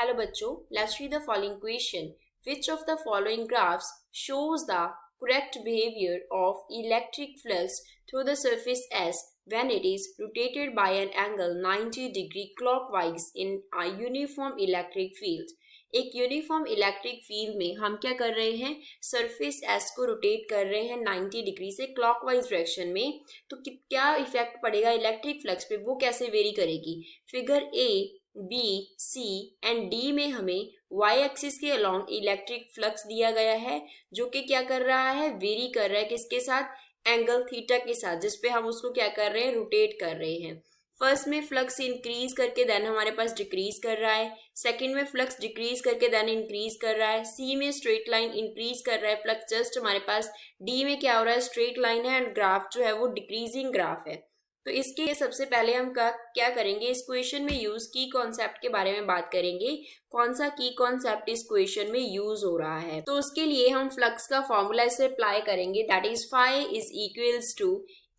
Hello बच्चों, let's read the following question. Which of the following graphs shows the correct behavior of electric flux through the surface S when it is rotated by an angle 90 degree clockwise in a uniform electric field? एक uniform electric field में हम क्या कर रहे हैं, surface S को rotate कर रहे हैं 90 डिग्री से क्लॉकवाइज डायरेक्शन में. तो क्या इफेक्ट पड़ेगा इलेक्ट्रिक फ्लक्स पे, वो कैसे वेरी करेगी. Figure A, B, C and D में हमें वाई एक्सिस के अलोंग इलेक्ट्रिक फ्लक्स दिया गया है जो कि क्या कर रहा है, वेरी कर रहा है किसके साथ, एंगल थीटा के साथ, जिसपे हम उसको क्या कर रहे हैं, रोटेट कर रहे हैं. फर्स्ट में फ्लक्स इंक्रीज करके देन हमारे पास डिक्रीज कर रहा है, सेकंड में फ्लक्स डिक्रीज करके देन इंक्रीज कर रहा है, सी में स्ट्रेट लाइन इंक्रीज कर रहा है फ्लक्स जस्ट हमारे पास, डी में क्या हो रहा है, स्ट्रेट लाइन है एंड ग्राफ जो है वो डिक्रीजिंग ग्राफ है. तो इसके सबसे पहले हम क्या करेंगे, इस क्वेश्चन में यूज की कॉन्सेप्ट के बारे में बात करेंगे. कौन सा की कॉन्सेप्ट इस क्वेश्चन में यूज हो रहा है. तो उसके लिए हम फ्लक्स का फॉर्मूला इसे अप्लाई करेंगे, that is phi is equals to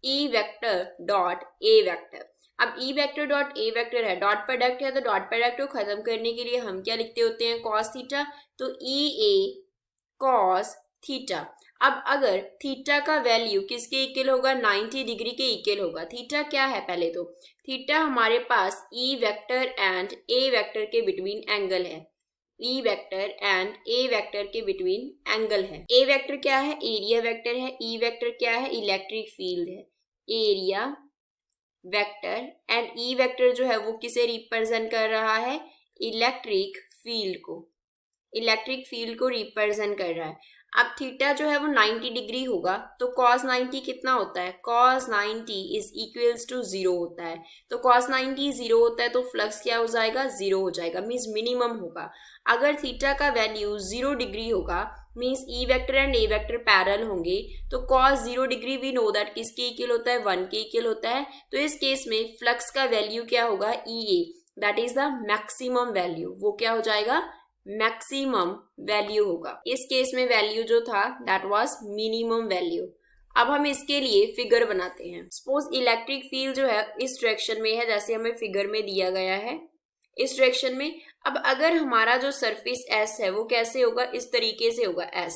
E vector dot A vector. अब E vector dot A vector है, डॉट प्रोडक्ट है, तो डॉट प्रोडक्ट को खत्म करने के लिए हम क्या लिखते होते हैं, कॉस थीटा. तो ई ए कॉस थीटा. अब अगर थीटा का वैल्यू किसके इक्वल होगा, 90 डिग्री के इक्वल होगा. थीटा क्या है, पहले तो थीटा हमारे पास E vector and A vector के बिटवीन एंगल है. E vector and A vector के बिटवीन एंगल है. ए वेक्टर क्या है, एरिया वेक्टर है. ई वेक्टर क्या है, इलेक्ट्रिक फील्ड है. Area vector and E vector जो है वो किसे रिप्रेजेंट कर रहा है, इलेक्ट्रिक फील्ड को. इलेक्ट्रिक फील्ड को रिप्रेजेंट कर रहा है. अब थीटा जो है वो 90 डिग्री होगा, तो cos 90 कितना होता है, cos 90 इज इक्वल्स टू 0 होता है. तो cos 90 0 होता है तो फ्लक्स क्या हो जाएगा, 0 हो जाएगा, मीन्स मिनिमम होगा. अगर थीटा का वैल्यू 0 डिग्री होगा means E vector and A vector parallel होंगे, तो cos 0 degree we know that किसके इक्वल होता है, 1 के इक्वल होता है. तो इस केस में फ्लक्स का वैल्यू क्या होगा, E A, that is the maximum value. वो क्या हो जाएगा, मैक्सिमम वैल्यू होगा. इस केस में वैल्यू जो था दैट वाज मिनिमम वैल्यू. अब हम इसके लिए फिगर बनाते हैं. सपोज इलेक्ट्रिक फील्ड जो है इस डायरेक्शन में है, जैसे हमें फिगर में दिया गया है इस डायरेक्शन में. अब अगर हमारा जो सरफेस एस है वो कैसे होगा, इस तरीके से होगा एस,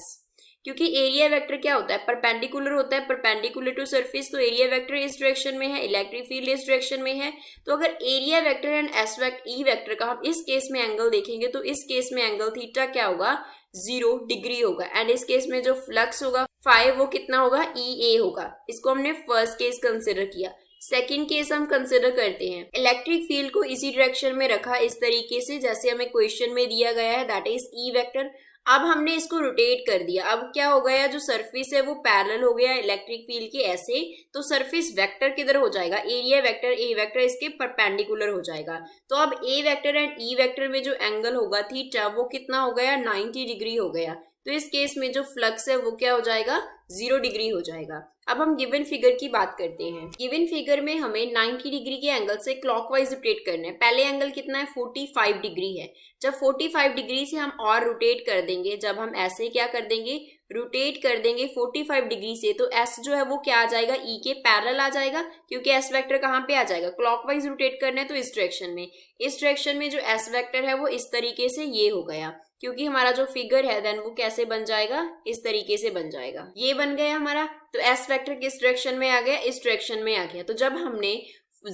क्योंकि एरिया वेक्टर क्या होता है, परपेंडिकुलर होता है, परपेंडिकुलर टू सरफेस. तो एरिया वेक्टर इस डायरेक्शन में है, इलेक्ट्रिक फील्ड इस डायरेक्शन में है. तो अगर area vector and S vector E vector का हम इस केस में एंगल देखेंगे तो इस केस में एंगल थीटा क्या होगा, 0 डिग्री होगा. एंड इस केस में जो फ्लक्स होगा 5 वो कितना होगा, ई ए होगा. इसको हमने फर्स्ट केस कंसिडर किया. सेकेंड केस हम कंसिडर करते हैं, इलेक्ट्रिक फील्ड को इसी डायरेक्शन में रखा इस तरीके से जैसे हमें क्वेश्चन में दिया गया है, दैट इज ई वेक्टर. अब हमने इसको रोटेट कर दिया. अब क्या हो गया, जो सरफेस है वो पैरेलल हो गया इलेक्ट्रिक फील्ड के ऐसे, तो सरफेस वेक्टर किधर हो जाएगा, एरिया वेक्टर ए वेक्टर इसके परपेंडिकुलर हो जाएगा. तो अब ए वेक्टर एंड ई वेक्टर में जो एंगल होगा थीटा वो कितना हो गया, 90 डिग्री हो गया. तो इस केस में जो फ्लक्स है वो क्या हो जाएगा, 0 डिग्री हो जाएगा. अब हम गिवन फिगर की बात करते हैं. गिवन फिगर में हमें 90 डिग्री के एंगल से क्लॉकवाइज रोटेट करना है. पहले एंगल कितना है, 45 डिग्री है. जब 45 डिग्री से हम और रोटेट कर देंगे, जब हम ऐसे क्या कर देंगे, रोटेट कर देंगे 45 डिग्री से, तो एस जो है वो क्या आ जाएगा, ई के पैरेलल आ जाएगा, क्योंकि एस वेक्टर कहाँ पे आ जाएगा, क्लॉकवाइज रोटेट करना है तो इस डायरेक्शन में. इस डायरेक्शन में जो एस वेक्टर है वो इस तरीके से ये हो गया, क्योंकि हमारा जो फिगर है देन वो कैसे बन जाएगा, इस तरीके से बन जाएगा. ये बन गया हमारा. तो एस वेक्टर किस डायरेक्शन में आ गया, इस डायरेक्शन में आ गया. तो जब हमने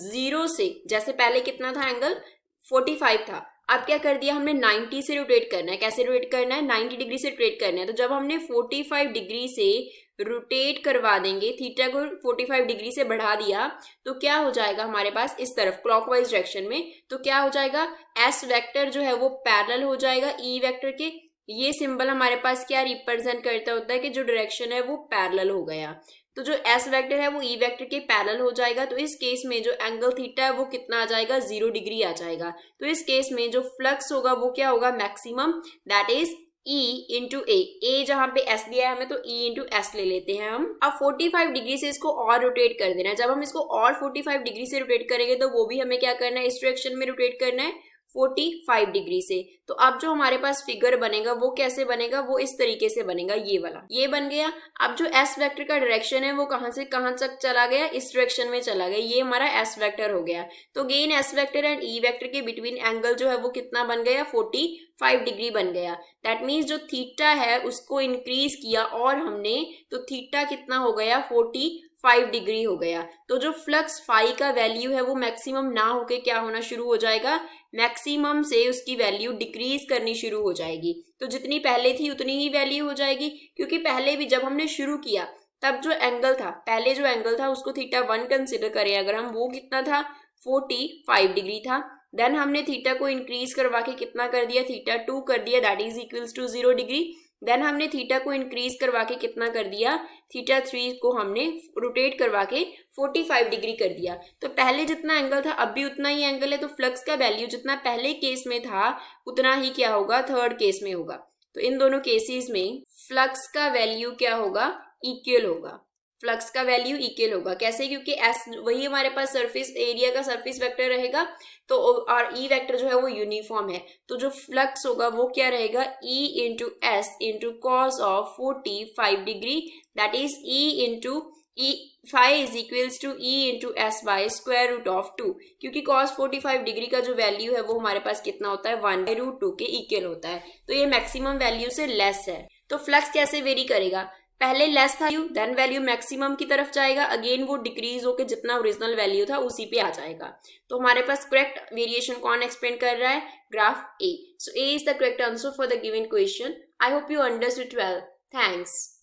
0 से, जैसे पहले कितना था एंगल 45 था, अब क्या कर दिया हमने 90 से रोटेट करना है. कैसे रोटेट करना है, 90 डिग्री से रोटेट करना है. तो जब हमने 45 डिग्री से रोटेट करवा देंगे, थीटा को 45 डिग्री से बढ़ा दिया, तो क्या हो जाएगा हमारे पास इस तरफ क्लॉकवाइज डायरेक्शन में. तो क्या हो जाएगा, एस वेक्टर जो है वो पैरेलल हो जाएगा ई वेक्टर के. ये सिंबल हमारे पास क्या रिप्रेजेंट करता होता है कि जो डायरेक्शन है वो पैरेलल हो गया. तो जो एस वेक्टर है वो ई वेक्टर के पैरेलल हो जाएगा. तो इस केस में जो एंगल थीटा है वो कितना आ जाएगा, 0 डिग्री आ जाएगा. तो इस केस में जो फ्लक्स होगा वो क्या होगा, maximum, that is E into A जहां पे S दिया है हमें, तो E इंटू एस ले लेते हैं हम. अब 45 डिग्री से इसको और रोटेट कर देना है. जब हम इसको और 45 डिग्री से रोटेट करेंगे तो वो भी हमें क्या करना है, इस डायरेक्शन में रोटेट करना है 45 डिग्री से। तो अब जो हमारे पास फिगर बनेगा वो कैसे बनेगा, वो इस तरीके से बनेगा, ये वाला, ये बन गया। अब जो एस वेक्टर का डायरेक्शन है वो कहां से कहां तक चला गया, इस डायरेक्शन में चला गया, ये हमारा एस वेक्टर हो गया। तो again S vector and E vector के बिटवीन एंगल जो है वो कितना बन गया, 45 डिग्री बन गया। दैट मीन्स जो थीटा है उसको इंक्रीज किया और हमने, तो थीटा कितना हो गया, 45 डिग्री हो गया। तो जो फ्लक्स फाई का वैल्यू है वो मैक्सिमम ना होके क्या होना शुरू हो जाएगा, मैक्सिमम से उसकी वैल्यू डिक्रीज करनी शुरू हो जाएगी। तो जितनी पहले थी उतनी ही वैल्यू हो जाएगी, क्योंकि पहले भी जब हमने शुरू किया तब जो एंगल था, पहले जो एंगल था उसको थीटा 1 कंसिडर करें अगर हम, वो कितना था, 45 डिग्री था। देन हमने थीटा को इंक्रीज करवा के कितना कर दिया, थीटा 2 कर दिया, that is equals to 0 degree. Then हमने थीटा को इंक्रीज करवा के कितना कर दिया, थीटा 3 को हमने रोटेट करवा के 45 डिग्री कर दिया। तो पहले जितना एंगल था अब भी उतना ही एंगल है, तो फ्लक्स का वैल्यू जितना पहले केस में था उतना ही क्या होगा, थर्ड केस में होगा। तो इन दोनों केसेस में फ्लक्स का वैल्यू क्या होगा, इक्वल होगा, फ्लक्स का वैल्यू इक्वल होगा। कैसे, क्योंकि एस वही हमारे पास सरफेस एरिया का सरफेस वेक्टर रहेगा, तो और ई वेक्टर जो है वो यूनिफॉर्म है, तो जो फ्लक्स होगा वो क्या रहेगा, E into S into cos of 45 degree, that is E into E phi is equals to E into S by square root of 2, क्योंकि कॉस 45 डिग्री का जो वैल्यू है वो हमारे पास कितना होता है, 1/√2 के इक्वल होता है। तो ये मैक्सिमम वैल्यू से लेस है। तो फ्लक्स कैसे वेरी करेगा, पहले लेस था देन वैल्यू मैक्सिमम की तरफ जाएगा, अगेन वो डिक्रीज होकर जितना ओरिजिनल वैल्यू था उसी पे आ जाएगा। तो हमारे पास करेक्ट वेरिएशन कौन एक्सप्लेन कर रहा है, graph A. So A is the correct answer for the given question. I hope you understood well. Thanks.